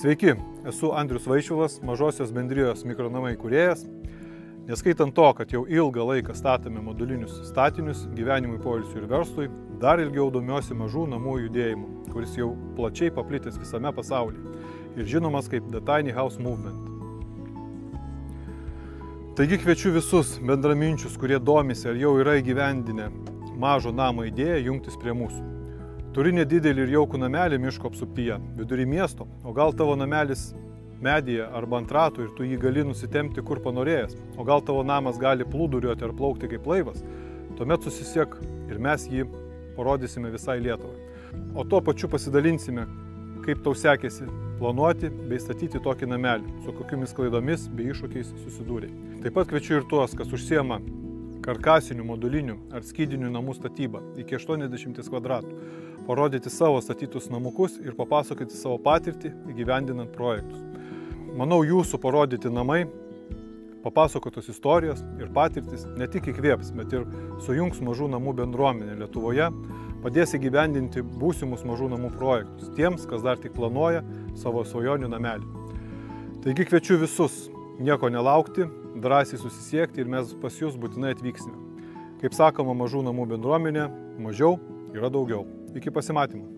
Sveiki, esu Andrius Vaišvilas, Mažosios bendrijos mikronamai įkūrėjas. Neskaitant to, kad jau ilgą laiką statome modulinius statinius gyvenimui, poilsiui ir verslui, dar ilgiau domiuosi mažų namų judėjimu, kuris jau plačiai paplitęs visame pasaulyje ir žinomas kaip The Tiny House Movement. Taigi kviečiu visus bendraminčius, kurie domisi ar jau yra įgyvendinę mažo namo idėją, jungtis prie mūsų. Turi nedidelį ir jaukų namelį miško apsuptyje, vidury miesto, o gal tavo namelis medyje arba ant ratų ir tu jį gali nusitempti kur panorėjęs, o gal tavo namas gali plūduriuoti ar plaukti kaip laivas, tuomet susisiek ir mes jį parodysime visai Lietuvai. O tuo pačiu pasidalinsime, kaip tau sekėsi planuoti bei statyti tokį namelį, su kokiamis klaidomis bei iššūkiais susidūrė. Taip pat kviečiu ir tuos, kas užsiema karkasinių, modulinių ar skydinių namų statybą iki 80 kvadratų, parodyti savo statytus namukus ir papasakoti savo patirtį įgyvendinant projektus. Manau, jūsų parodyti namai, papasakotos istorijos ir patirtis ne tik įkvėps, bet ir sujungs mažų namų bendruomenę Lietuvoje, padės įgyvendinti būsimus mažų namų projektus tiems, kas dar tik planuoja savo svajonių namelį. Taigi kviečiu visus nieko nelaukti, drąsiai susisiekti ir mes pas jūs būtinai atvyksime. Kaip sakoma, mažų namų bendruomenė mažiau yra daugiau. Iki pasimatymo.